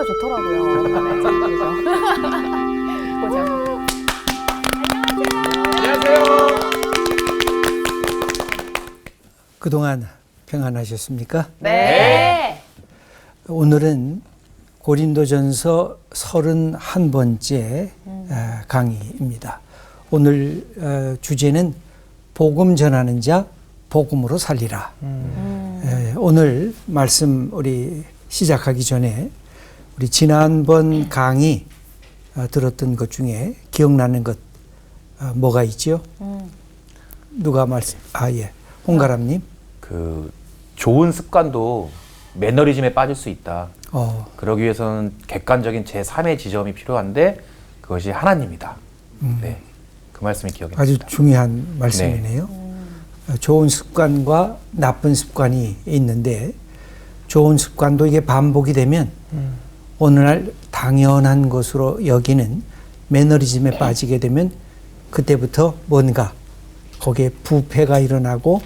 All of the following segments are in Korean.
좋더라고요. 그죠? 보자. 안녕하세요. 그동안 평안하셨습니까? 네. 오늘은 고린도전서 31번째 강의입니다. 오늘 주제는 복음 전하는 자 복음으로 살리라. 오늘 말씀 우리 시작하기 전에 우리 지난번 강의 들었던 것 중에 기억나는 것 뭐가 있죠? 누가 말씀? 예, 홍가람님. 그 좋은 습관도 매너리즘에 빠질 수 있다. 그러기 위해서는 객관적인 제3의 지점이 필요한데 그것이 하나님이다. 네, 그 말씀이 기억이 아주 납니다. 중요한 말씀이네요. 좋은 습관과 나쁜 습관이 있는데 좋은 습관도 이게 반복이 되면 어느 날 당연한 것으로 여기는 매너리즘에 빠지게 되면 그때부터 뭔가 거기에 부패가 일어나고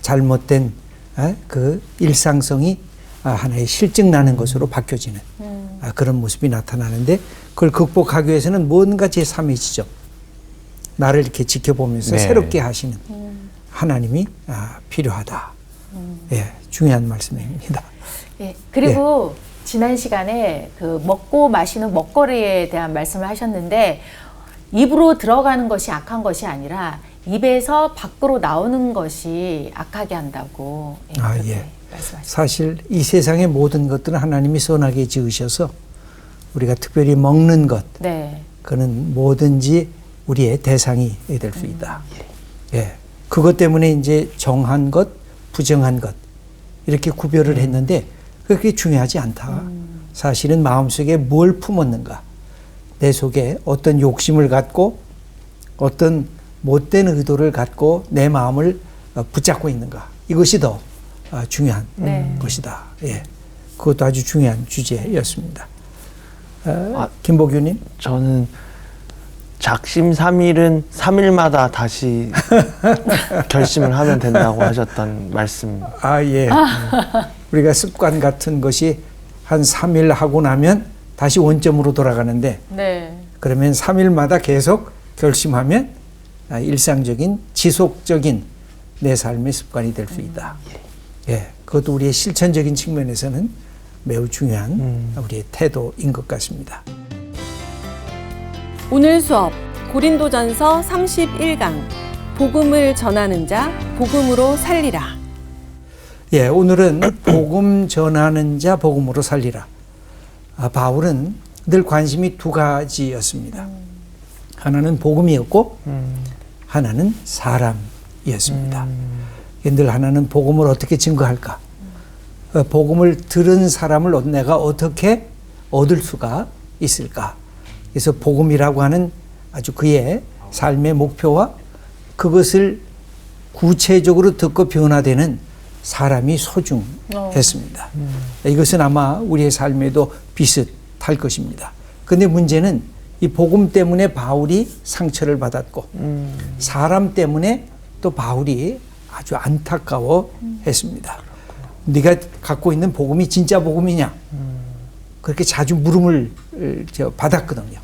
잘못된 그 일상성이 하나의 실증나는 것으로 바뀌어지는 그런 모습이 나타나는데 그걸 극복하기 위해서는 뭔가 제3의 지점 나를 이렇게 지켜보면서 네. 새롭게 하시는 하나님이 필요하다. 예, 중요한 말씀입니다. 예, 그리고 지난 시간에 그 먹고 마시는 먹거리에 대한 말씀을 하셨는데 입으로 들어가는 것이 악한 것이 아니라 입에서 밖으로 나오는 것이 악하게 한다고 그렇게 말씀하셨습니다. 사실 이 세상의 모든 것들은 하나님이 선하게 지으셔서 우리가 특별히 먹는 것, 네. 그는 뭐든지 우리의 대상이 될 수 있다. 예, 그것 때문에 이제 정한 것, 부정한 것 이렇게 구별을 했는데 그렇게 중요하지 않다. 사실은 마음속에 뭘 품었는가, 내 속에 어떤 욕심을 갖고 어떤 못된 의도를 갖고 내 마음을 붙잡고 있는가, 이것이 더 중요한 것이다. 예, 그것도 아주 중요한 주제였습니다. 김보규님. 저는 작심삼일은 3일마다 다시 결심을 하면 된다고 하셨던 말씀. 예. 우리가 습관 같은 것이 한 3일 하고 나면 다시 원점으로 돌아가는데 네. 그러면 3일마다 계속 결심하면 일상적인 지속적인 내 삶의 습관이 될 수 있다. 예, 그것도 우리의 실천적인 측면에서는 매우 중요한 우리의 태도인 것 같습니다. 오늘 수업 고린도전서 31강 복음을 전하는 자 복음으로 살리라. 예, 오늘은 복음 전하는 자 복음으로 살리라. 바울은 늘 관심이 두 가지였습니다. 하나는 복음이었고 하나는 사람이었습니다. 늘 하나는 복음을 어떻게 증거할까? 복음을 들은 사람을 내가 어떻게 얻을 수가 있을까? 그래서 복음이라고 하는 아주 그의 삶의 목표와 그것을 구체적으로 듣고 변화되는 사람이 소중했습니다. 이것은 아마 우리의 삶에도 비슷할 것입니다. 그런데 문제는 이 복음 때문에 바울이 상처를 받았고 사람 때문에 또 바울이 아주 안타까워했습니다. 네가 갖고 있는 복음이 진짜 복음이냐? 그렇게 자주 물음을 받았거든요.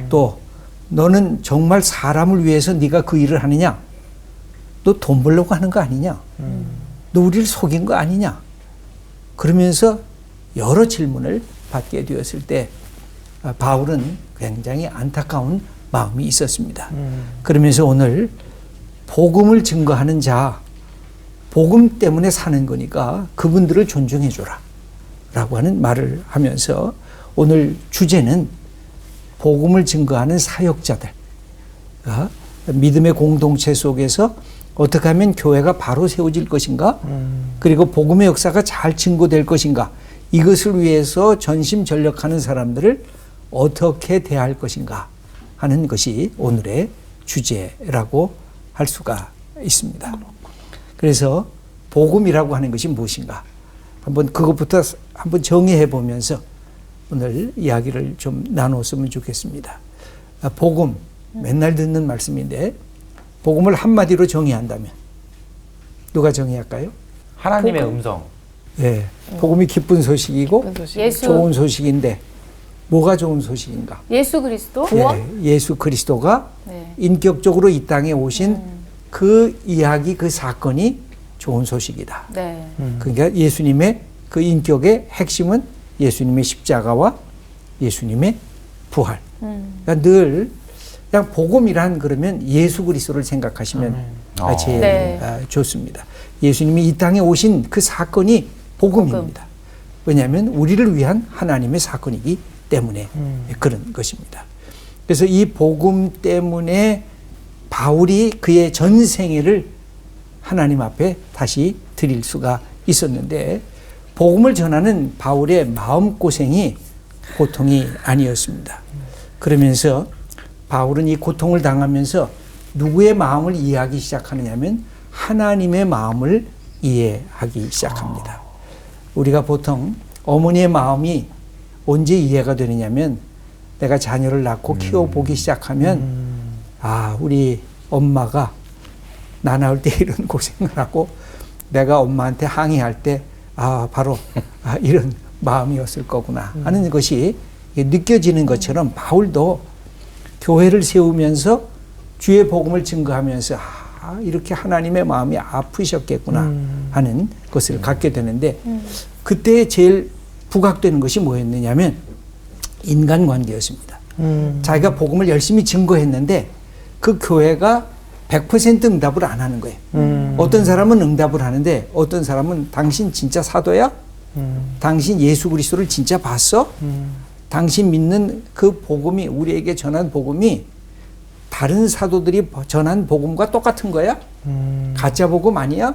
또 너는 정말 사람을 위해서 네가 그 일을 하느냐? 너 돈 벌려고 하는 거 아니냐? 너 우리를 속인 거 아니냐? 그러면서 여러 질문을 받게 되었을 때 바울은 굉장히 안타까운 마음이 있었습니다. 그러면서 오늘 복음을 증거하는 자, 복음 때문에 사는 거니까 그분들을 존중해줘라 라고 하는 말을 하면서 오늘 주제는 복음을 증거하는 사역자들, 믿음의 공동체 속에서 어떻게 하면 교회가 바로 세워질 것인가, 그리고 복음의 역사가 잘 증거될 것인가, 이것을 위해서 전심전력하는 사람들을 어떻게 대할 것인가 하는 것이 오늘의 주제라고 할 수가 있습니다. 그래서 복음이라고 하는 것이 무엇인가, 한번 그것부터 한번 정의해 보면서 오늘 이야기를 좀 나눴으면 좋겠습니다. 복음, 맨날 듣는 말씀인데 복음을 한마디로 정의한다면 누가 정의할까요? 하나님의 음성. 예. 복음이 기쁜 소식이고 예수 좋은 소식인데 뭐가 좋은 소식인가? 예수 그리스도 예, 예수 그리스도가 네. 인격적으로 이 땅에 오신 그 이야기, 그 사건이 좋은 소식이다. 네. 그러니까 예수님의 그 인격의 핵심은 예수님의 십자가와 예수님의 부활. 그러니까 늘 그냥 복음이란 그러면 예수 그리스도를 생각하시면 제일 네. 좋습니다. 예수님이 이 땅에 오신 그 사건이 복음입니다. 왜냐하면 우리를 위한 하나님의 사건이기 때문에 그런 것입니다. 그래서 이 복음 때문에 바울이 그의 전생애를 하나님 앞에 다시 드릴 수가 있었는데 복음을 전하는 바울의 마음고생이 고통이 아니었습니다. 그러면서 바울은 이 고통을 당하면서 누구의 마음을 이해하기 시작하느냐면 하나님의 마음을 이해하기 시작합니다. 우리가 보통 어머니의 마음이 언제 이해가 되느냐면 내가 자녀를 낳고 키워보기 시작하면 아, 우리 엄마가 나 낳을 때 이런 고생을 하고 내가 엄마한테 항의할 때 아, 바로 이런 마음이었을 거구나 하는 것이 느껴지는 것처럼 바울도 교회를 세우면서 주의 복음을 증거하면서 아, 이렇게 하나님의 마음이 아프셨겠구나 하는 것을 갖게 되는데 그때 제일 부각되는 것이 뭐였느냐면 인간관계였습니다. 자기가 복음을 열심히 증거했는데 그 교회가 100% 응답을 안 하는 거예요. 어떤 사람은 응답을 하는데 어떤 사람은 당신 진짜 사도야? 당신 예수 그리스도를 진짜 봤어? 당신 믿는 그 복음이 우리에게 전한 복음이 다른 사도들이 전한 복음과 똑같은 거야? 가짜 복음 아니야?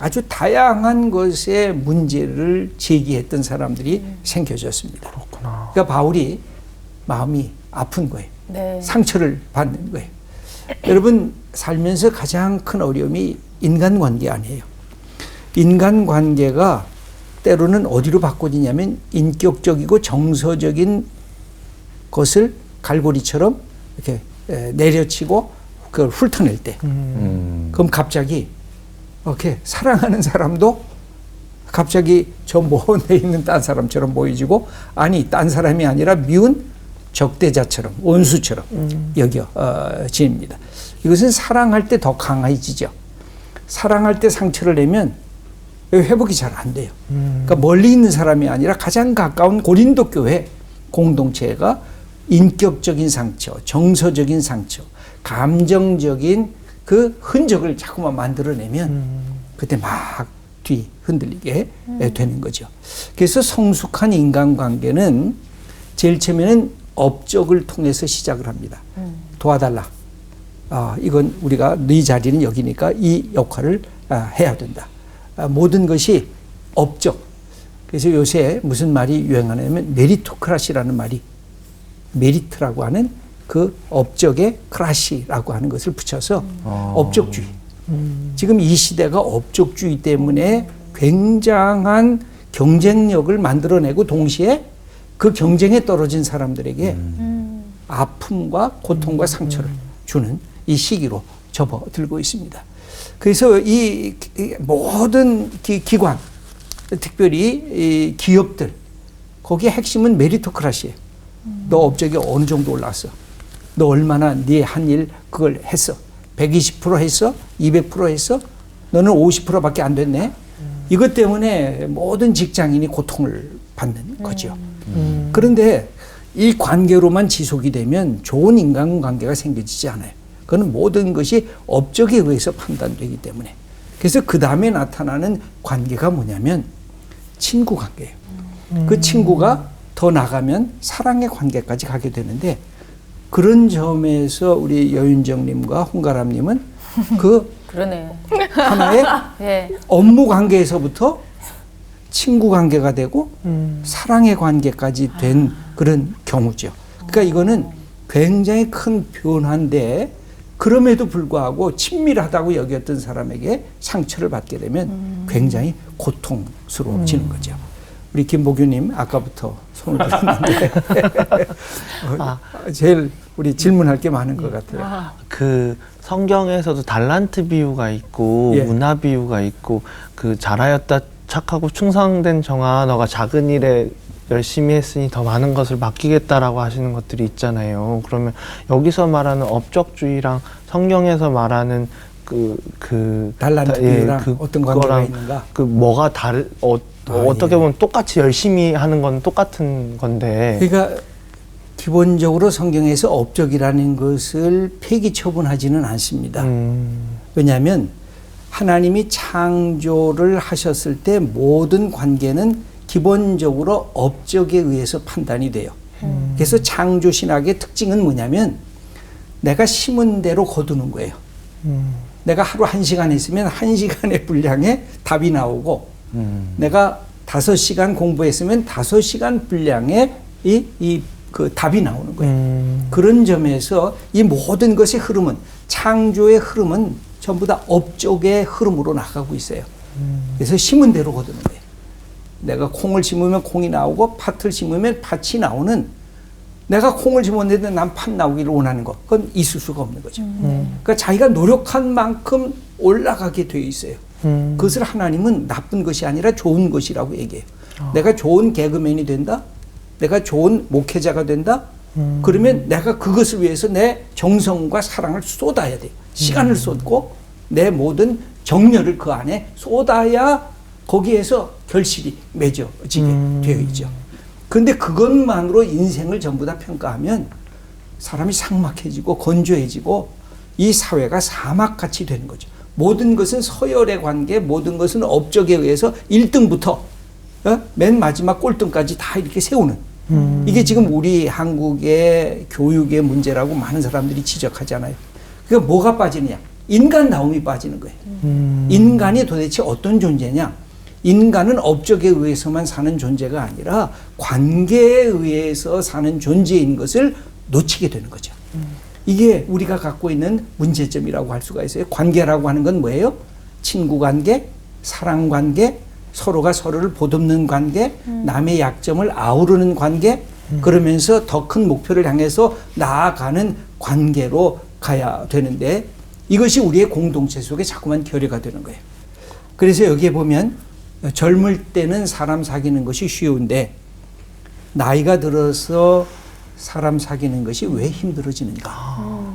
아주 다양한 것의 문제를 제기했던 사람들이 생겨졌습니다. 그렇구나. 그러니까 바울이 마음이 아픈 거예요. 네. 상처를 받는 거예요. 여러분 살면서 가장 큰 어려움이 인간관계 아니에요. 인간관계가 때로는 어디로 바꿔지냐면 인격적이고 정서적인 것을 갈고리처럼 이렇게 내려치고 그걸 훑어낼 때 그럼 갑자기 이렇게 사랑하는 사람도 갑자기 저 모험에 있는 딴 사람처럼 보여지고 아니 딴 사람이 아니라 미운 적대자처럼 원수처럼 여겨집니다. 이것은 사랑할 때 더 강해지죠. 사랑할 때 상처를 내면 회복이 잘 안 돼요. 그러니까 멀리 있는 사람이 아니라 가장 가까운 고린도 교회 공동체가 인격적인 상처, 정서적인 상처, 감정적인 그 흔적을 자꾸만 만들어내면 그때 막 뒤 흔들리게 되는 거죠. 그래서 성숙한 인간관계는 제일 처음에는 업적을 통해서 시작을 합니다. 도와달라. 이건 우리가 네 자리는 여기니까 이 역할을 해야 된다. 모든 것이 업적. 그래서 요새 무슨 말이 유행하냐면 메리토크라시라는 말이 메리트라고 하는 그 업적의 크라시라고 하는 것을 붙여서 업적주의. 지금 이 시대가 업적주의 때문에 굉장한 경쟁력을 만들어내고 동시에 그 경쟁에 떨어진 사람들에게 아픔과 고통과 상처를 주는 이 시기로 접어들고 있습니다. 그래서 이 모든 기관, 특별히 이 기업들, 거기에 핵심은 메리토크라시예요. 너 업적이 어느 정도 올랐어? 너 얼마나 네 한 일 그걸 했어? 120% 했어? 200% 했어? 너는 50%밖에 안 됐네? 이것 때문에 모든 직장인이 고통을 받는 거죠. 그런데 이 관계로만 지속이 되면 좋은 인간관계가 생겨지지 않아요. 그건 모든 것이 업적에 의해서 판단되기 때문에. 그래서 그 다음에 나타나는 관계가 뭐냐면 친구 관계예요. 그 친구가 더 나가면 사랑의 관계까지 가게 되는데 그런 점에서 우리 여윤정님과 홍가람님은 그 그러네. 하나의 네. 업무 관계에서부터 친구 관계가 되고 사랑의 관계까지 된 그런 경우죠. 그러니까 이거는 굉장히 큰 변화인데 그럼에도 불구하고 친밀하다고 여겼던 사람에게 상처를 받게 되면 굉장히 고통스러워지는 거죠. 우리 김보규님 아까부터 손을 들었는데 제일 우리 질문할 게 많은 것 같아요. 그 성경에서도 달란트 비유가 있고 예. 문화 비유가 있고 그 잘하였다 착하고 충성된 정아, 너가 작은 일에 열심히 했으니 더 많은 것을 맡기겠다라고 하시는 것들이 있잖아요. 그러면 여기서 말하는 업적주의랑 성경에서 말하는 달란트 비유랑 어떤 관계가 있는가? 뭐가 어떻게 보면 똑같이 열심히 하는 건 똑같은 건데. 그러니까 기본적으로 성경에서 업적이라는 것을 폐기 처분하지는 않습니다. 왜냐하면 하나님이 창조를 하셨을 때 모든 관계는 기본적으로 업적에 의해서 판단이 돼요. 그래서 창조 신학의 특징은 뭐냐면 내가 심은 대로 거두는 거예요. 내가 하루 1시간 했으면 1시간의 분량에 답이 나오고 내가 5시간 공부했으면 5시간 분량에 그 답이 나오는 거예요. 그런 점에서 이 모든 것의 흐름은 창조의 흐름은 전부 다 업적의 흐름으로 나가고 있어요. 그래서 심은 대로 거두는 거예요. 내가 콩을 심으면 콩이 나오고 팥을 심으면 팥이 나오는, 내가 콩을 심었는데 난 팥 나오기를 원하는 것, 그건 있을 수가 없는 거죠. 그러니까 자기가 노력한 만큼 올라가게 되어 있어요. 그것을 하나님은 나쁜 것이 아니라 좋은 것이라고 얘기해요. 내가 좋은 개그맨이 된다? 내가 좋은 목회자가 된다? 그러면 내가 그것을 위해서 내 정성과 사랑을 쏟아야 돼요. 시간을 쏟고 내 모든 정열을 그 안에 쏟아야 거기에서 결실이 맺어지게 되어 있죠. 그런데 그것만으로 인생을 전부 다 평가하면 사람이 삭막해지고 건조해지고 이 사회가 사막같이 되는 거죠. 모든 것은 서열의 관계, 모든 것은 업적에 의해서 1등부터 맨 마지막 꼴등까지 다 이렇게 세우는, 이게 지금 우리 한국의 교육의 문제라고 많은 사람들이 지적하잖아요. 그러니까 뭐가 빠지느냐? 인간다움이 빠지는 거예요. 인간이 도대체 어떤 존재냐? 인간은 업적에 의해서만 사는 존재가 아니라 관계에 의해서 사는 존재인 것을 놓치게 되는 거죠. 이게 우리가 갖고 있는 문제점이라고 할 수가 있어요. 관계라고 하는 건 뭐예요? 친구 관계, 사랑 관계, 서로가 서로를 보듬는 관계, 남의 약점을 아우르는 관계, 그러면서 더 큰 목표를 향해서 나아가는 관계로 가야 되는데 이것이 우리의 공동체 속에 자꾸만 결여가 되는 거예요. 그래서 여기에 보면 젊을 때는 사람 사귀는 것이 쉬운데 나이가 들어서 사람 사귀는 것이 왜 힘들어지는가?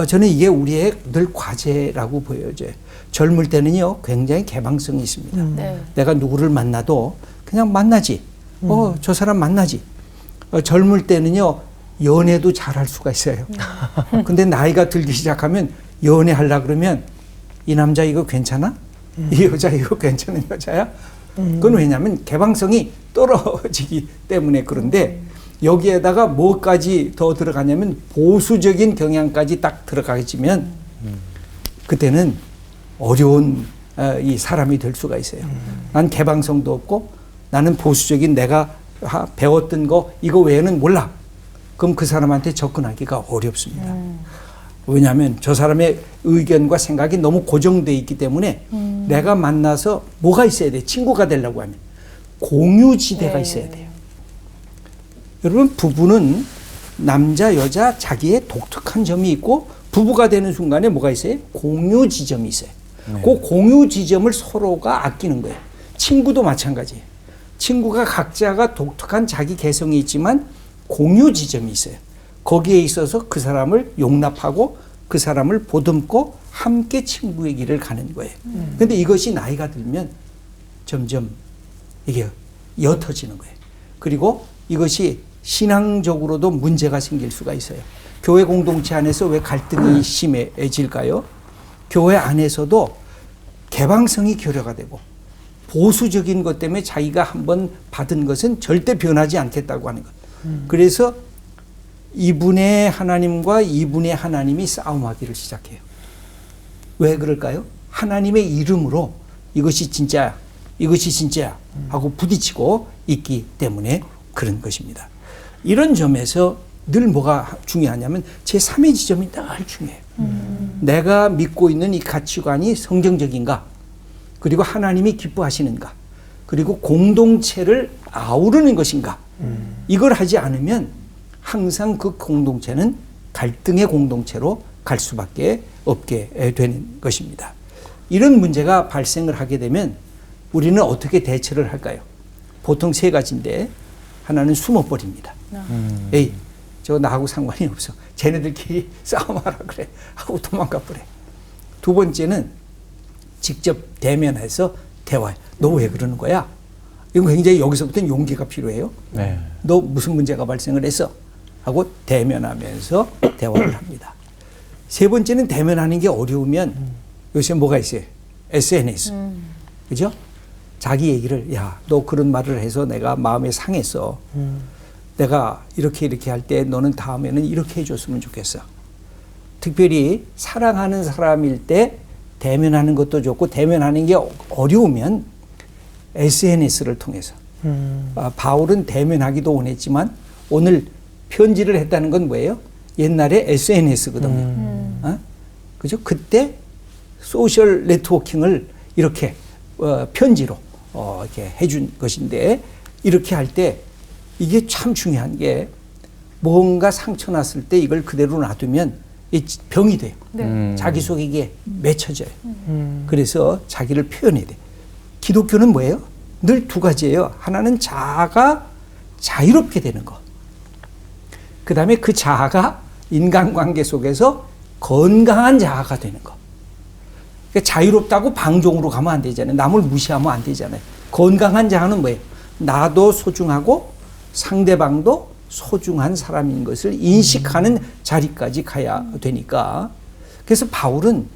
저는 이게 우리의 늘 과제라고 보여져요. 젊을 때는요 굉장히 개방성이 있습니다. 네. 내가 누구를 만나도 그냥 만나지. 저 사람 만나지. 젊을 때는요 연애도 잘할 수가 있어요. 근데 나이가 들기 시작하면 연애하려고 그러면 이 남자 이거 괜찮아? 이 여자 이거 괜찮은 여자야? 그건 왜냐하면 개방성이 떨어지기 때문에. 그런데 여기에다가 뭐까지 더 들어가냐면 보수적인 경향까지 딱 들어가지면 그때는 어려운 이 사람이 될 수가 있어요. 난 개방성도 없고 나는 보수적인 내가 배웠던 거 이거 외에는 몰라. 그럼 그 사람한테 접근하기가 어렵습니다. 왜냐하면 저 사람의 의견과 생각이 너무 고정되어 있기 때문에 내가 만나서 뭐가 있어야 돼? 친구가 되려고 하면 공유지대가 있어야 돼요. 여러분 부부는 남자 여자 자기의 독특한 점이 있고 부부가 되는 순간에 뭐가 있어요? 공유 지점이 있어요. 그 공유 지점을 서로가 아끼는 거예요. 친구도 마찬가지예요. 친구가 각자가 독특한 자기 개성이 있지만 공유 지점이 있어요. 거기에 있어서 그 사람을 용납하고 그 사람을 보듬고 함께 친구의 길을 가는 거예요. 그런데 이것이 나이가 들면 점점 이게 옅어지는 거예요. 그리고 이것이 신앙적으로도 문제가 생길 수가 있어요. 교회 공동체 안에서 왜 갈등이 심해질까요? 교회 안에서도 개방성이 결여가 되고 보수적인 것 때문에 자기가 한번 받은 것은 절대 변하지 않겠다고 하는 것. 그래서 이분의 하나님과 이분의 하나님이 싸움하기를 시작해요. 왜 그럴까요? 하나님의 이름으로 이것이 진짜야, 이것이 진짜야 하고 부딪히고 있기 때문에 그런 것입니다. 이런 점에서 늘 뭐가 중요하냐면 제3의 지점이 늘 중요해요. 내가 믿고 있는 이 가치관이 성경적인가, 그리고 하나님이 기뻐하시는가, 그리고 공동체를 아우르는 것인가. 이걸 하지 않으면 항상 그 공동체는 갈등의 공동체로 갈 수밖에 없게 되는 것입니다. 이런 문제가 발생을 하게 되면 우리는 어떻게 대처를 할까요? 보통 세 가지인데 하나는 숨어버립니다. 에이, 저 나하고 상관이 없어. 쟤네들끼리 싸움하라 그래. 하고 도망가버려. 두 번째는 직접 대면해서 대화해. 너 왜 그러는 거야? 이건 굉장히 여기서부터는 용기가 필요해요. 네. 너 무슨 문제가 발생을 했어? 하고 대면하면서 대화를 합니다. 세 번째는 대면하는 게 어려우면 요새 뭐가 있어요? SNS. 그죠? 자기 얘기를, 야, 너 그런 말을 해서 내가 마음에 상했어. 내가 이렇게 할 때 너는 다음에는 이렇게 해줬으면 좋겠어. 특별히 사랑하는 사람일 때 대면하는 것도 좋고, 대면하는 게 어려우면 SNS를 통해서. 바울은 대면하기도 원했지만 오늘 편지를 했다는 건 뭐예요? 옛날에 SNS거든요. 그죠? 그때 소셜 네트워킹을 이렇게 편지로 이렇게 해준 것인데, 이렇게 할 때 이게 참 중요한 게, 뭔가 상처 났을 때 이걸 그대로 놔두면 이 병이 돼요. 네. 자기 속에 이게 맺혀져요. 그래서 자기를 표현해야 돼. 기독교는 뭐예요? 늘 두 가지예요. 하나는 자아가 자유롭게 되는 거. 그 다음에 그 자아가 인간관계 속에서 건강한 자아가 되는 거. 그러니까 자유롭다고 방종으로 가면 안 되잖아요. 남을 무시하면 안 되잖아요. 건강한 자아는 뭐예요? 나도 소중하고 상대방도 소중한 사람인 것을 인식하는 자리까지 가야 되니까. 그래서 바울은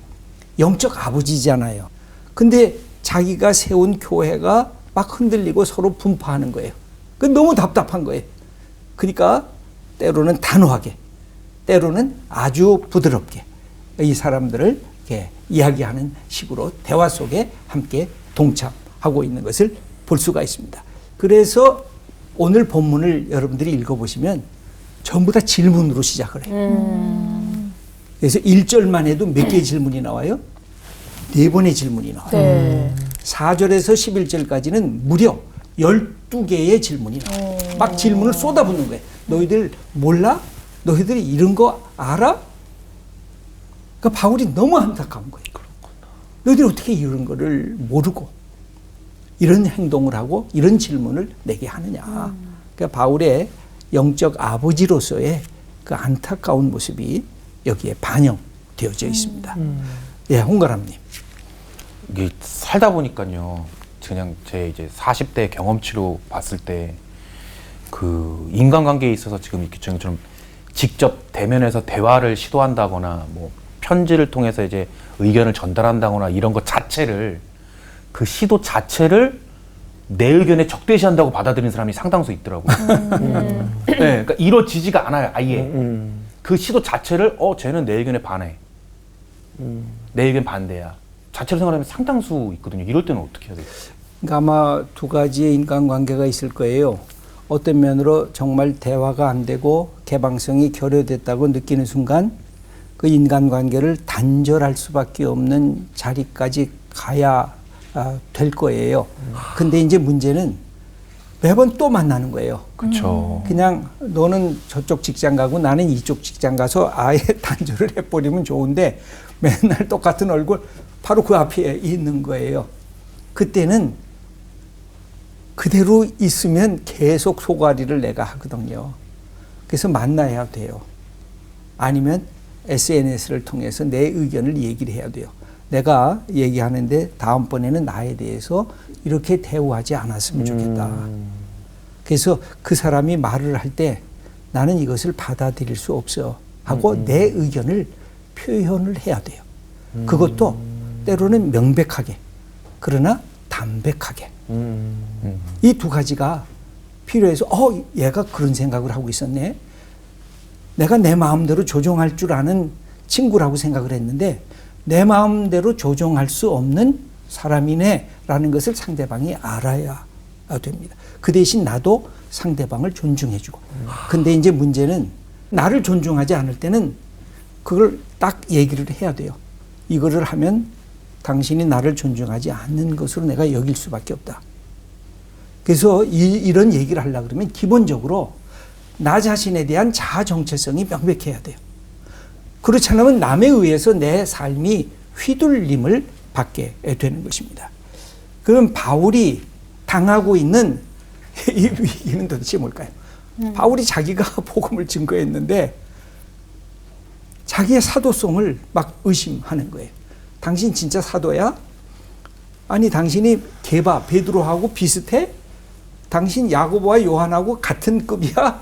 영적 아버지잖아요. 근데 자기가 세운 교회가 막 흔들리고 서로 분파하는 거예요. 그 너무 답답한 거예요. 그러니까 때로는 단호하게, 때로는 아주 부드럽게 이 사람들을 이렇게 이야기하는 식으로 대화 속에 함께 동참하고 있는 것을 볼 수가 있습니다. 그래서 오늘 본문을 여러분들이 읽어보시면 전부 다 질문으로 시작을 해요. 그래서 1절만 해도 몇 개의 질문이 나와요? 4번의 질문이 나와요. 네. 4절에서 11절까지는 무려 12개의 질문이 나와요. 막 질문을 쏟아붓는 거예요. 너희들 몰라? 너희들이 이런 거 알아? 그러니까 바울이 너무 안타까운 거예요. 너희들이 어떻게 이런 거를 모르고 이런 행동을 하고 이런 질문을 내게 하느냐. 그러니까 바울의 영적 아버지로서의 그 안타까운 모습이 여기에 반영되어져 있습니다. 예, 홍가람님. 이게 살다 보니까요. 그냥 제 이제 40대 경험치로 봤을 때 그 인간관계에 있어서 지금 이렇게 저처럼 직접 대면해서 대화를 시도한다거나 뭐 편지를 통해서 이제 의견을 전달한다거나 이런 것 자체를, 그 시도 자체를 내 의견에 적대시한다고 받아들이는 사람이 상당수 있더라고요. 네, 그러니까 이루어지지가 않아요, 아예. 그 시도 자체를 쟤는 내 의견에 반해. 내 의견 반대야. 자체로 생각하면 상당수 있거든요. 이럴 때는 어떻게 해야 돼요? 그러니까 아마 두 가지의 인간관계가 있을 거예요. 어떤 면으로 정말 대화가 안 되고 개방성이 결여됐다고 느끼는 순간 그 인간관계를 단절할 수밖에 없는 자리까지 가야 될 거예요. 근데 이제 문제는 매번 또 만나는 거예요. 그렇죠. 그냥 너는 저쪽 직장 가고 나는 이쪽 직장 가서 아예 단절을 해버리면 좋은데 맨날 똑같은 얼굴 바로 그 앞에 있는 거예요. 그때는 그대로 있으면 계속 소가리를 내가 하거든요. 그래서 만나야 돼요. 아니면 SNS를 통해서 내 의견을 얘기를 해야 돼요. 내가 얘기하는데 다음번에는 나에 대해서 이렇게 대우하지 않았으면 좋겠다. 그래서 그 사람이 말을 할 때 나는 이것을 받아들일 수 없어 하고 내 의견을 표현을 해야 돼요. 그것도 때로는 명백하게, 그러나 담백하게. 이 두 가지가 필요해서 얘가 그런 생각을 하고 있었네. 내가 내 마음대로 조종할 줄 아는 친구라고 생각을 했는데 내 마음대로 조종할 수 없는 사람이네 라는 것을 상대방이 알아야 됩니다. 그 대신 나도 상대방을 존중해주고. 근데 이제 문제는 나를 존중하지 않을 때는 그걸 딱 얘기를 해야 돼요. 이거를 하면 당신이 나를 존중하지 않는 것으로 내가 여길 수밖에 없다. 그래서 이런 얘기를 하려고 그러면 기본적으로 나 자신에 대한 자아 정체성이 명백해야 돼요. 그렇지 않으면 남에 의해서 내 삶이 휘둘림을 받게 되는 것입니다. 그럼 바울이 당하고 있는 이 위기는 도대체 뭘까요? 바울이 자기가 복음을 증거했는데 자기의 사도성을 막 의심하는 거예요. 당신 진짜 사도야? 아니 당신이 게바 베드로하고 비슷해? 당신 야고보와 요한하고 같은 급이야?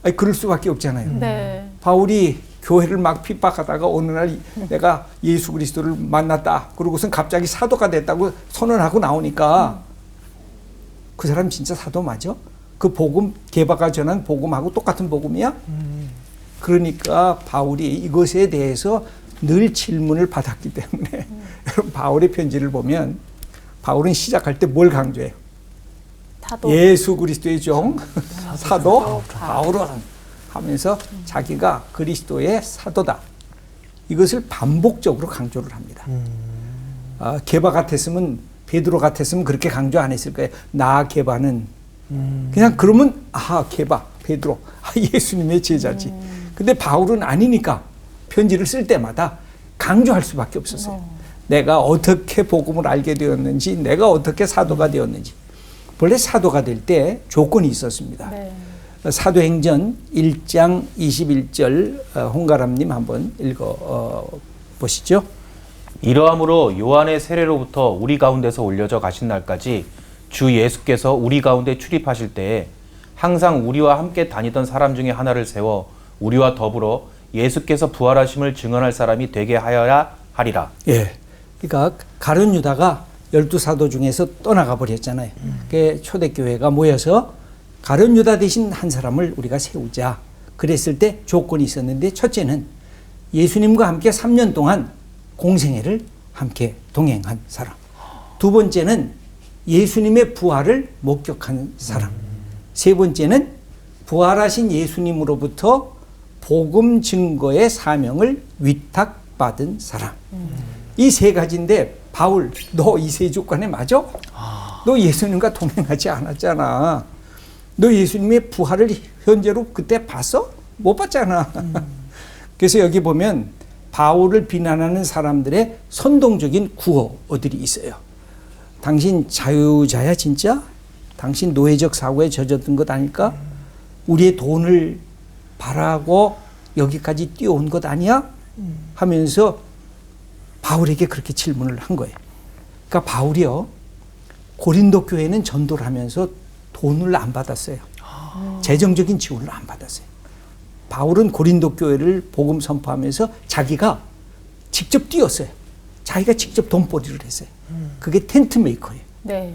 아니 그럴 수밖에 없잖아요. 네. 바울이 교회를 막 핍박하다가 어느 날 내가 예수 그리스도를 만났다. 그러고선 갑자기 사도가 됐다고 선언하고 나오니까 그 사람 진짜 사도 맞아? 그 복음 게바가 전한 복음하고 똑같은 복음이야? 그러니까 바울이 이것에 대해서 늘 질문을 받았기 때문에 여러분 바울의 편지를 보면 바울은 시작할 때 뭘 강조해요? 사도. 예수 그리스도의 종 사도 바울은 하면서 자기가 그리스도의 사도다. 이것을 반복적으로 강조를 합니다. 게바 같았으면 베드로 같았으면 그렇게 강조 안 했을 거예요. 나 게바는 그냥 그러면 게바 베드로 예수님의 제자지. 근데 바울은 아니니까 편지를 쓸 때마다 강조할 수밖에 없었어요. 내가 어떻게 복음을 알게 되었는지, 내가 어떻게 사도가 되었는지. 원래 사도가 될 때 조건이 있었습니다. 네. 사도행전 1장 21절 홍가람님 한번 읽어 보시죠. 이러함으로 요한의 세례로부터 우리 가운데서 올려져 가신 날까지 주 예수께서 우리 가운데 출입하실 때에 항상 우리와 함께 다니던 사람 중에 하나를 세워 우리와 더불어 예수께서 부활하심을 증언할 사람이 되게 하여야 하리라. 예. 그러니까 가룟 유다가 12사도 중에서 떠나가 버렸잖아요. 그 초대교회가 모여서 가룟 유다 대신 한 사람을 우리가 세우자. 그랬을 때 조건이 있었는데 첫째는 예수님과 함께 3년 동안 공생애를 함께 동행한 사람. 두 번째는 예수님의 부활을 목격한 사람. 세 번째는 부활하신 예수님으로부터 복음 증거의 사명을 위탁받은 사람. 이 세 가지인데 바울, 너 이 세 조건에 맞아? 너 예수님과 동행하지 않았잖아. 너 예수님의 부활을 현재로 그때 봤어? 못 봤잖아. 그래서 여기 보면 바울을 비난하는 사람들의 선동적인 구호들이 있어요. 당신 자유자야 진짜? 당신 노예적 사고에 젖었던 것 아닐까? 우리의 돈을 바라고 여기까지 뛰어온 것 아니야? 하면서 바울에게 그렇게 질문을 한 거예요. 그러니까 바울이요, 고린도 교회는 전도를 하면서 돈을 안 받았어요. 재정적인 지원을 안 받았어요. 바울은 고린도 교회를 복음 선포하면서 자기가 직접 뛰었어요. 자기가 직접 돈벌이를 했어요. 그게 텐트 메이커예요. 네.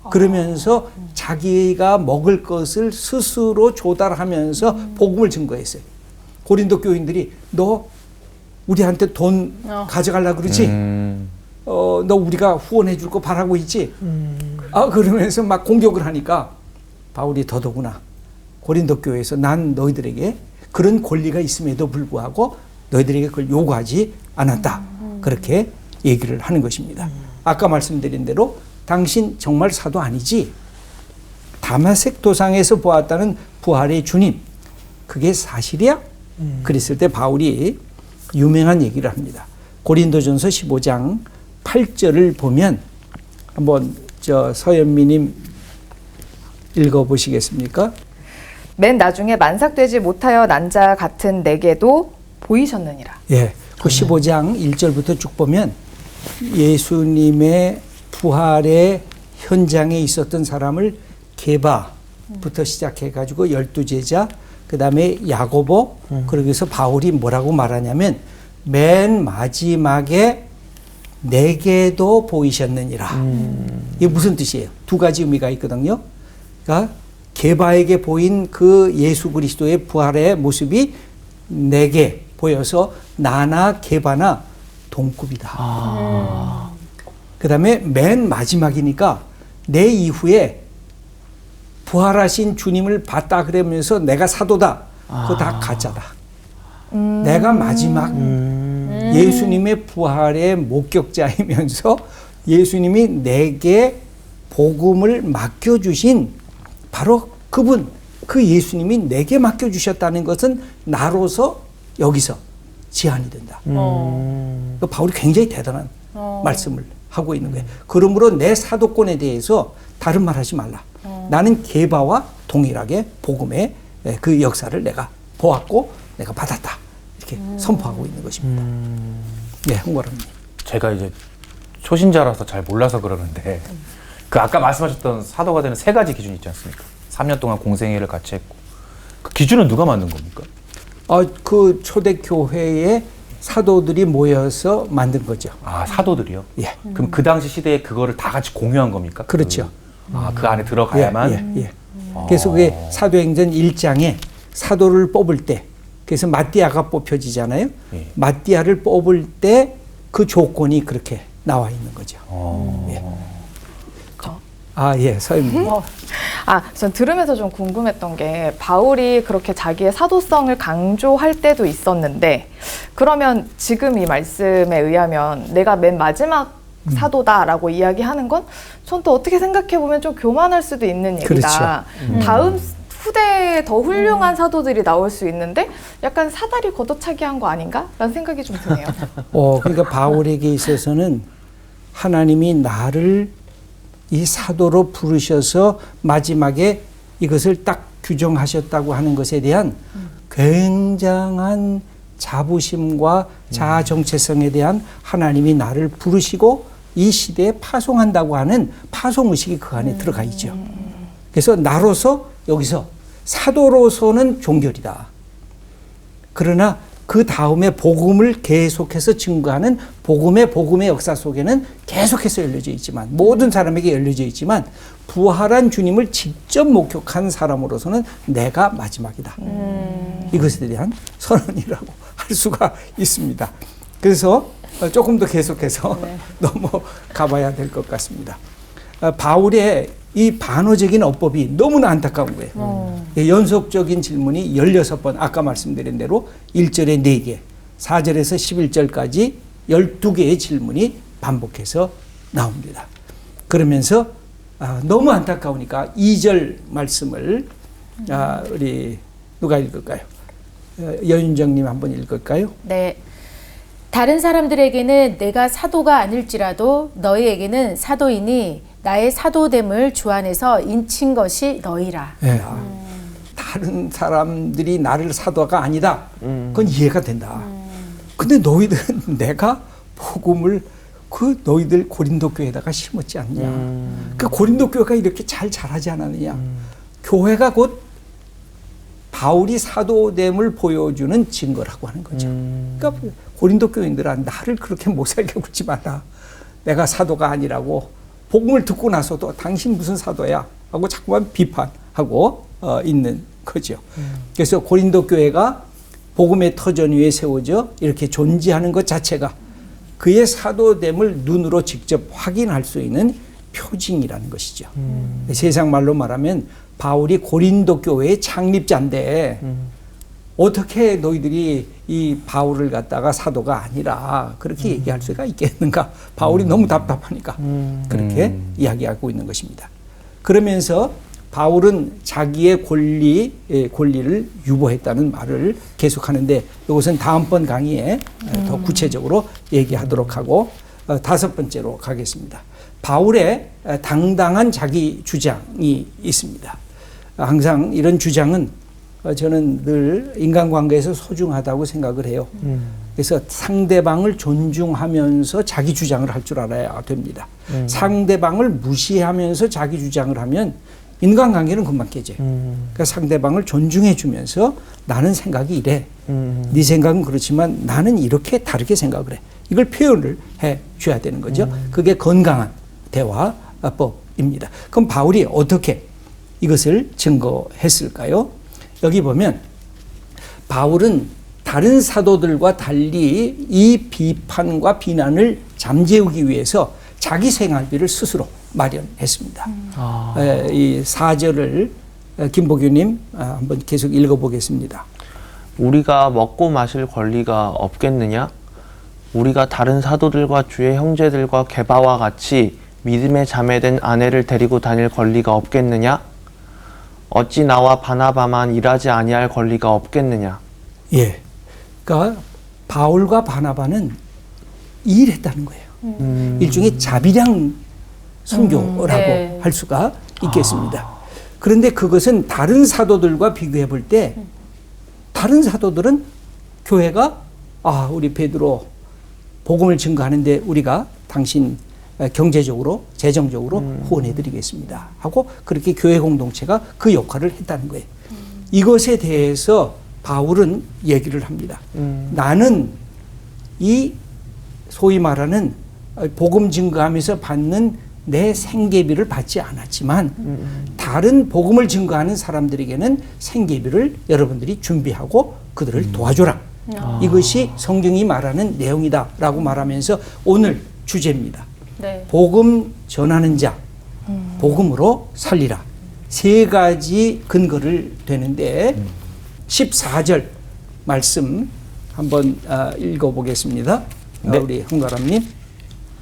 그러면서 자기가 먹을 것을 스스로 조달하면서 복음을 증거했어요. 고린도 교인들이 너 우리한테 돈 가져가려고 그러지? 너 우리가 후원해 줄 거 바라고 있지? 그러면서 막 공격을 하니까 바울이 더더구나 고린도 교회에서 난 너희들에게 그런 권리가 있음에도 불구하고 너희들에게 그걸 요구하지 않았다. 그렇게 얘기를 하는 것입니다. 아까 말씀드린 대로 당신 정말 사도 아니지? 다마색 도상에서 보았다는 부활의 주님, 그게 사실이야? 그랬을 때 바울이 유명한 얘기를 합니다. 고린도전서 15장 8절을 보면 한번 서연미님 읽어보시겠습니까? 맨 나중에 만삭되지 못하여 난 자 같은 내게도 보이셨느니라. 예, 그 15장 1절부터 쭉 보면 예수님의 부활의 현장에 있었던 사람을 게바부터 시작해가지고 12제자, 그 다음에 야고보, 그러고서 바울이 뭐라고 말하냐면 맨 마지막에 내게도 보이셨느니라. 이게 무슨 뜻이에요? 두 가지 의미가 있거든요. 그러니까 게바에게 보인 그 예수 그리스도의 부활의 모습이 내게 보여서 나나 게바나 동급이다. 그 다음에 맨 마지막이니까 내 이후에 부활하신 주님을 봤다 그러면서 내가 사도다. 그거 다 가짜다. 내가 마지막 예수님의 부활의 목격자이면서 예수님이 내게 복음을 맡겨주신 바로 그분, 그 예수님이 내게 맡겨주셨다는 것은 나로서 여기서 제한이 된다. 바울이 굉장히 대단한 말씀을 하고 있는 거예요. 그러므로 내 사도권에 대해서 다른 말 하지 말라. 나는 게바와 동일하게 복음의 그 역사를 내가 보았고 내가 받았다. 이렇게 선포하고 있는 것입니다. 네, 홍보라님. 제가 이제 초신자라서 잘 몰라서 그러는데 그 아까 말씀하셨던 사도가 되는 3가지 기준이 있지 않습니까? 3년 동안 공생애를 같이 했고 그 기준은 누가 만든 겁니까? 그 초대교회에 사도들이 모여서 만든 거죠. 아, 사도들이요? 예. 그럼 그 당시 시대에 그거를 다 같이 공유한 겁니까? 그렇죠. 그 안에 들어가야만? 예. 그래서 그게 사도행전 1장에 사도를 뽑을 때, 그래서 마띠아가 뽑혀지잖아요. 예. 마띠아를 뽑을 때 그 조건이 그렇게 나와 있는 거죠. 예. 예, 서임. 전 들으면서 좀 궁금했던 게 바울이 그렇게 자기의 사도성을 강조할 때도 있었는데 그러면 지금 이 말씀에 의하면 내가 맨 마지막 사도다라고 이야기하는 건 전 또 어떻게 생각해 보면 좀 교만할 수도 있는 얘기다. 그렇죠. 다음 후대에 더 훌륭한 사도들이 나올 수 있는데 약간 사다리 걷어차기한 거 아닌가라는 생각이 좀 드네요. 그러니까 바울에게 있어서는 하나님이 나를 이 사도로 부르셔서 마지막에 이것을 딱 규정하셨다고 하는 것에 대한 굉장한 자부심과 자아 정체성에 대한 하나님이 나를 부르시고 이 시대에 파송한다고 하는 파송의식이 그 안에 들어가 있죠. 그래서 나로서 여기서 사도로서는 종결이다. 그러나 그 다음에 복음을 계속해서 증거하는 복음의 역사 속에는 계속해서 열려져 있지만 모든 사람에게 열려져 있지만 부활한 주님을 직접 목격한 사람으로서는 내가 마지막이다. 이것에 대한 선언이라고 할 수가 있습니다. 그래서 조금 더 계속해서 넘어가 봐야 될 것 같습니다. 바울의 이 반어적인 어법이 너무나 안타까운 거예요. 연속적인 질문이 16번, 아까 말씀드린 대로 1절에 4개, 4절에서 11절까지 12개의 질문이 반복해서 나옵니다. 그러면서 너무 안타까우니까 2절 말씀을 우리 누가 읽을까요? 여윤정님 한번 읽을까요? 네. 다른 사람들에게는 내가 사도가 아닐지라도 너희에게는 사도이니 나의 사도됨을 주 안에서 인친 것이 너희라. 네. 다른 사람들이 나를 사도가 아니다. 그건 이해가 된다. 근데 너희들은 내가 복음을 그 너희들 고린도 교회에다가 심었지 않냐. 그 고린도 교회가 이렇게 잘 자라지 않았느냐. 교회가 곧 바울이 사도됨을 보여주는 증거라고 하는 거죠. 그러니까 고린도 교인들아 나를 그렇게 못 살게 굴지 마라. 내가 사도가 아니라고 복음을 듣고 나서도 당신 무슨 사도야 하고 자꾸만 비판하고 있는 거죠. 그래서 고린도 교회가 복음의 터전 위에 세워져 이렇게 존재하는 것 자체가 그의 사도됨을 눈으로 직접 확인할 수 있는 표징이라는 것이죠. 세상 말로 말하면 바울이 고린도 교회의 창립자인데 어떻게 너희들이 이 바울을 갖다가 사도가 아니라 그렇게 얘기할 수가 있겠는가. 바울이 너무 답답하니까 그렇게 이야기하고 있는 것입니다. 그러면서 바울은 자기의 권리를 유보했다는 말을 계속하는데 이것은 다음번 강의에 더 구체적으로 얘기하도록 하고 5번째로 가겠습니다. 바울의 당당한 자기 주장이 있습니다. 항상 이런 주장은 저는 늘 인간관계에서 소중하다고 생각을 해요. 그래서 상대방을 존중하면서 자기 주장을 할 줄 알아야 됩니다. 상대방을 무시하면서 자기 주장을 하면 인간관계는 금방 깨져요. 그러니까 상대방을 존중해 주면서 나는 생각이 이래. 네 생각은 그렇지만 나는 이렇게 다르게 생각을 해. 이걸 표현을 해 줘야 되는 거죠. 그게 건강한 대화법입니다. 그럼 바울이 어떻게 이것을 증거했을까요? 여기 보면 바울은 다른 사도들과 달리 이 비판과 비난을 잠재우기 위해서 자기 생활비를 스스로 마련했습니다. 이 4절을 김보규님 한번 계속 읽어보겠습니다. 우리가 먹고 마실 권리가 없겠느냐? 우리가 다른 사도들과 주의 형제들과 게바와 같이 믿음에 자매된 아내를 데리고 다닐 권리가 없겠느냐? 어찌 나와 바나바만 일하지 아니할 권리가 없겠느냐? 예, 그러니까 바울과 바나바는 일했다는 거예요. 일종의 자비량 선교라고 네. 할 수가 있겠습니다. 그런데 그것은 다른 사도들과 비교해 볼 때 다른 사도들은 교회가 우리 베드로 복음을 증거하는데 우리가 당신 경제적으로 재정적으로 후원해 드리겠습니다 하고 그렇게 교회 공동체가 그 역할을 했다는 거예요. 이것에 대해서 바울은 얘기를 합니다. 나는 이 소위 말하는 복음 증거하면서 받는 내 생계비를 받지 않았지만 다른 복음을 증거하는 사람들에게는 생계비를 여러분들이 준비하고 그들을 도와줘라. 이것이 성경이 말하는 내용이다라고 말하면서 오늘 주제입니다. 네. 복음 전하는 자, 복음으로 살리라. 세 가지 근거를 되는데 14절 말씀 한번 읽어보겠습니다. 네. 우리 홍가람님.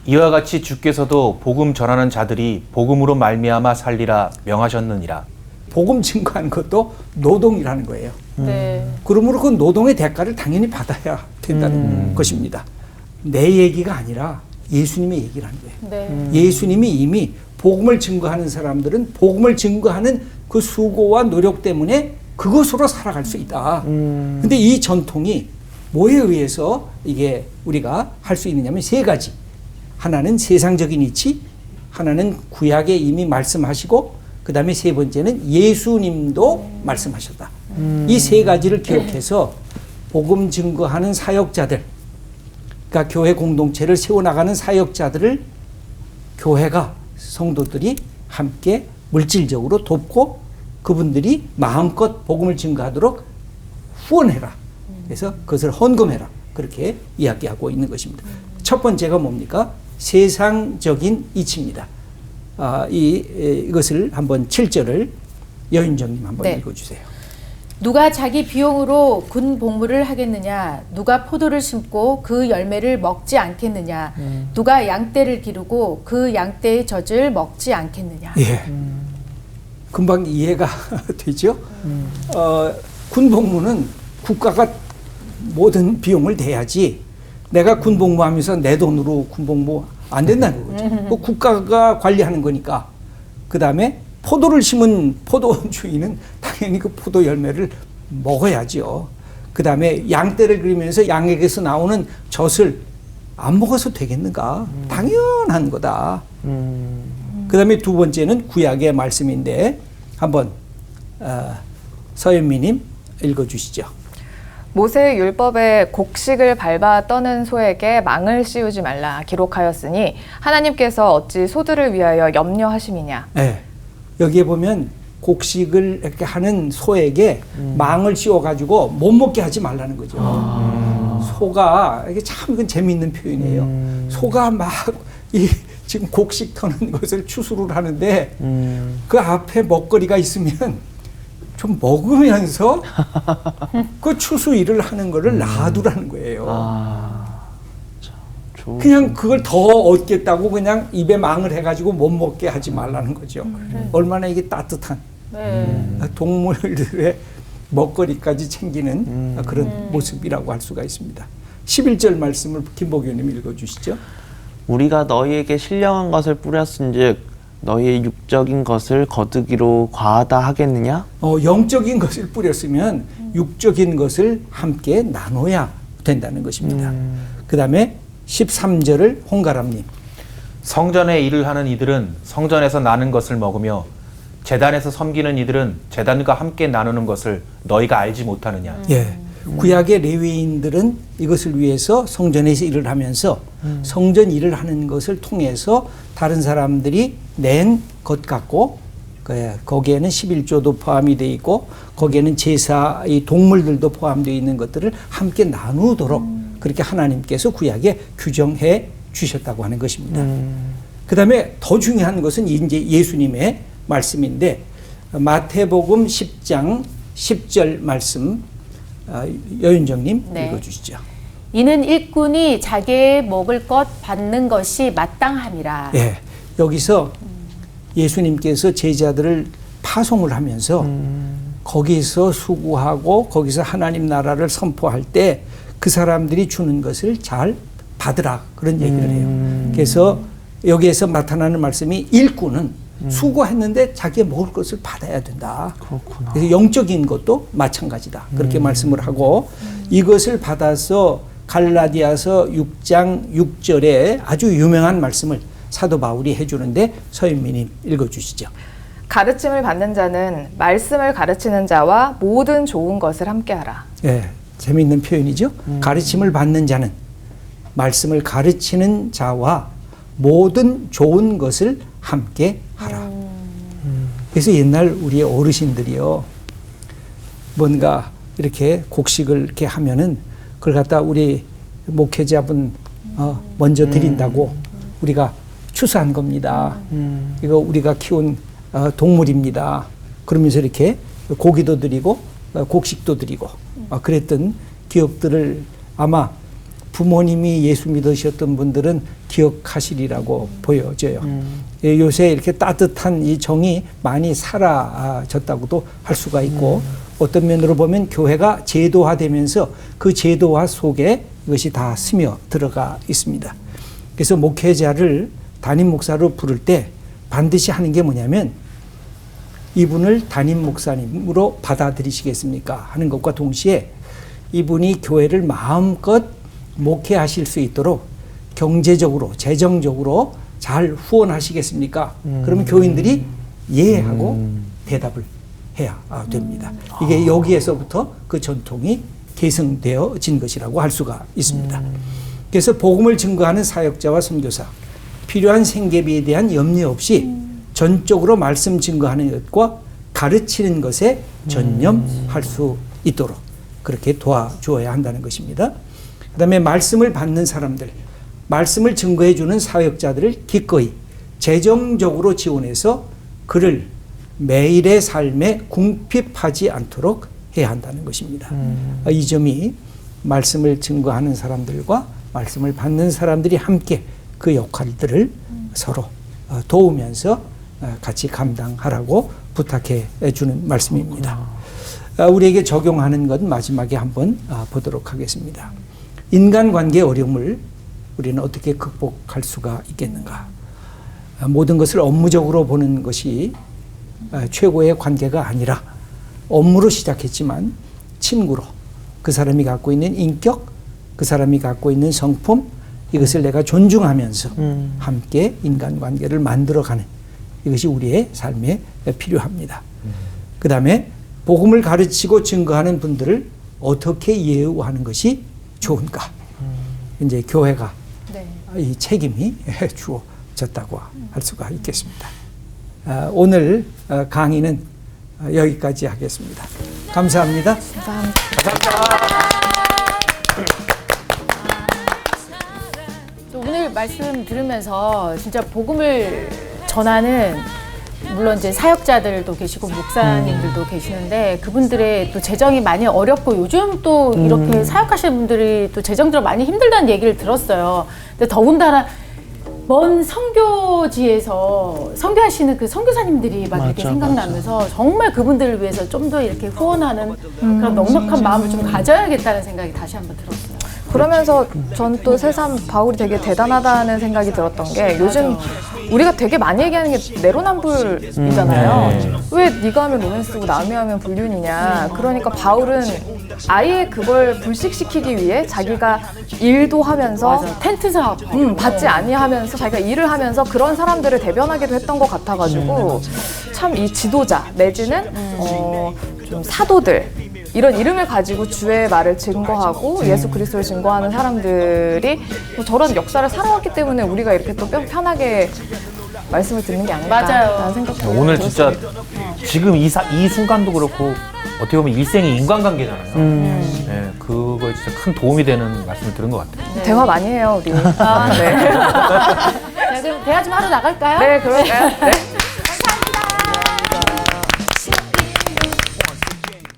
이와 같이 주께서도 복음 전하는 자들이 복음으로 말미암아 살리라 명하셨느니라. 복음 증거하는 것도 노동이라는 거예요. 네. 그러므로 그 노동의 대가를 당연히 받아야 된다는 것입니다. 내 얘기가 아니라 예수님의 얘기라는 거예요. 네. 예수님이 이미 복음을 증거하는 사람들은 복음을 증거하는 그 수고와 노력 때문에 그것으로 살아갈 수 있다. 근데 이 전통이 뭐에 의해서 이게 우리가 할 수 있느냐면 세 가지. 하나는 세상적인 이치, 하나는 구약에 이미 말씀하시고 그 다음에 세 번째는 예수님도 말씀하셨다. 이 세 가지를 기억해서 복음 증거하는 사역자들, 그러니까 교회 공동체를 세워나가는 사역자들을 교회가 성도들이 함께 물질적으로 돕고 그분들이 마음껏 복음을 증거하도록 후원해라. 그래서 그것을 헌금해라. 그렇게 이야기하고 있는 것입니다. 첫 번째가 뭡니까? 세상적인 이치입니다. 이것을 한번 7절을 여윤정님 한번 네. 읽어주세요. 누가 자기 비용으로 군 복무를 하겠느냐? 누가 포도를 심고 그 열매를 먹지 않겠느냐? 누가 양떼를 기르고 그 양떼의 젖을 먹지 않겠느냐? 예. 금방 이해가 되죠? 군 복무는 국가가 모든 비용을 대야지 내가 군 복무하면서 내 돈으로 군 복무 안 된다는 거죠. 그 국가가 관리하는 거니까. 그 다음에 포도를 심은 포도 주인은 당연히 그 포도 열매를 먹어야죠. 그 다음에 양떼를 그리면서 양에게서 나오는 젖을 안 먹어서 되겠는가? 당연한 거다. 그 다음에 두 번째는 구약의 말씀인데 한번 서현미님 읽어주시죠. 모세의 율법에 곡식을 밟아 떠는 소에게 망을 씌우지 말라 기록하였으니 하나님께서 어찌 소들을 위하여 염려하심이냐. 네. 여기에 보면 곡식을 이렇게 하는 소에게 망을 씌워가지고 못 먹게 하지 말라는 거죠. 소가 이게 참 이건 재미있는 표현이에요. 소가 막 지금 곡식 터는 것을 추수를 하는데 그 앞에 먹거리가 있으면 좀 먹으면서 그 추수 일을 하는 거를 놔두라는 거예요. 그냥 그걸 더 얻겠다고 그냥 입에 망을 해가지고 못 먹게 하지 말라는 거죠. 얼마나 이게 따뜻한 동물들의 먹거리까지 챙기는 그런 모습이라고 할 수가 있습니다. 11절 말씀을 김복윤님 읽어주시죠. 우리가 너희에게 신령한 것을 뿌렸은즉 너희의 육적인 것을 거두기로 과하다 하겠느냐? 영적인 것을 뿌렸으면 육적인 것을 함께 나눠야 된다는 것입니다. 그 다음에 13절을 홍가람님. 성전에 일을 하는 이들은 성전에서 나는 것을 먹으며 제단에서 섬기는 이들은 제단과 함께 나누는 것을 너희가 알지 못하느냐. 예. 구약의 레위인들은 이것을 위해서 성전에서 일을 하면서 성전 일을 하는 것을 통해서 다른 사람들이 낸 것 같고 거기에는 11조도 포함이 되어 있고 거기에는 제사 이 동물들도 포함되어 있는 것들을 함께 나누도록 그렇게 하나님께서 구약에 규정해 주셨다고 하는 것입니다. 그 다음에 더 중요한 것은 이제 예수님의 말씀인데 마태복음 10장 10절 말씀 여윤정님 네. 읽어주시죠. 이는 일꾼이 자기의 먹을 것 받는 것이 마땅함이라. 예, 여기서 예수님께서 제자들을 파송을 하면서 거기서 수고하고 거기서 하나님 나라를 선포할 때 그 사람들이 주는 것을 잘 받으라 그런 얘기를 해요. 그래서 여기에서 나타나는 말씀이 일꾼은 수고했는데 자기가 먹을 것을 받아야 된다. 그렇구나. 그래서 영적인 것도 마찬가지다. 그렇게 말씀을 하고 이것을 받아서 갈라디아서 6장 6절에 아주 유명한 말씀을 사도 바울이 해주는데 서윤미님 읽어주시죠. 가르침을 받는 자는 말씀을 가르치는 자와 모든 좋은 것을 함께하라. 예, 재미있는 표현이죠. 가르침을 받는 자는 말씀을 가르치는 자와 모든 좋은 것을 함께 하라. 그래서 옛날 우리 어르신들이요, 뭔가 이렇게 곡식을 이렇게 하면은 그걸 갖다 우리 목회자분 먼저 드린다고 우리가 추수한 겁니다. 이거 우리가 키운 동물입니다. 그러면서 이렇게 고기도 드리고 곡식도 드리고 그랬던 기억들을 아마 부모님이 예수 믿으셨던 분들은 기억하시리라고 보여져요. 요새 이렇게 따뜻한 이 정이 많이 사라졌다고도 할 수가 있고 어떤 면으로 보면 교회가 제도화되면서 그 제도화 속에 이것이 다 스며 들어가 있습니다. 그래서 목회자를 담임 목사로 부를 때 반드시 하는 게 뭐냐면 이분을 담임 목사님으로 받아들이시겠습니까? 하는 것과 동시에 이분이 교회를 마음껏 목회하실 수 있도록 경제적으로, 재정적으로 잘 후원하시겠습니까? 그러면 교인들이 예 하고 대답을 해야 됩니다. 이게 여기에서부터 그 전통이 계승되어진 것이라고 할 수가 있습니다. 그래서 복음을 증거하는 사역자와 선교사, 필요한 생계비에 대한 염려 없이 전적으로 말씀 증거하는 것과 가르치는 것에 전념할 수 있도록 그렇게 도와주어야 한다는 것입니다. 그 다음에 말씀을 받는 사람들, 말씀을 증거해 주는 사역자들을 기꺼이 재정적으로 지원해서 그를 매일의 삶에 궁핍하지 않도록 해야 한다는 것입니다. 이 점이 말씀을 증거하는 사람들과 말씀을 받는 사람들이 함께 그 역할들을 서로 도우면서 같이 감당하라고 부탁해 주는 말씀입니다. 우리에게 적용하는 것 마지막에 한번 보도록 하겠습니다. 인간관계의 어려움을 우리는 어떻게 극복할 수가 있겠는가? 모든 것을 업무적으로 보는 것이 최고의 관계가 아니라 업무로 시작했지만 친구로 그 사람이 갖고 있는 인격, 그 사람이 갖고 있는 성품 이것을 내가 존중하면서 함께 인간관계를 만들어가는 이것이 우리의 삶에 필요합니다. 그 다음에 복음을 가르치고 증거하는 분들을 어떻게 예우하는 것이 좋은가? 이제 교회가 이 책임이 주어졌다고 할 수가 있겠습니다. 오늘 강의는 여기까지 하겠습니다. 감사합니다. 오늘 말씀 들으면서 진짜 복음을 전하는 물론 이제 사역자들도 계시고 목사님들도 계시는데 그분들의 또 재정이 많이 어렵고 요즘 또 이렇게 사역하시는 분들이 또 재정적으로 많이 힘들다는 얘기를 들었어요. 근데 더군다나 먼 선교지에서 선교하시는 그 선교사님들이 막 이렇게 생각나면서 정말 그분들을 위해서 좀 더 이렇게 후원하는 그런 넉넉한 마음을 좀 가져야겠다는 생각이 다시 한번 들었어요. 그러면서 전 또 새삼 바울이 되게 대단하다는 생각이 들었던 게 요즘 우리가 되게 많이 얘기하는 게 내로남불이잖아요. 왜 네가 하면 로맨스고 남이 하면 불륜이냐. 그러니까 바울은 아예 그걸 불식시키기 위해 자기가 일도 하면서 텐트 사업 받지 아니하면서 자기가 일을 하면서 그런 사람들을 대변하기도 했던 것 같아가지고 참 이 지도자 내지는 좀 사도들 이런 이름을 가지고 주의 말을 증거하고 예수 그리스도를 증거하는 사람들이 뭐 저런 역사를 살아왔기 때문에 우리가 이렇게 또 편하게 말씀을 듣는 게 아닐까라는 생각도 오늘 진짜 지금 이 순간도 그렇고 어떻게 보면 일생의 인간관계잖아요. 네, 그거 진짜 큰 도움이 되는 말씀을 들은 것 같아요. 네. 대화 많이 해요 우리. 네. 자, 그럼 대화 좀 하러 나갈까요? 네, 그럴까요? 네.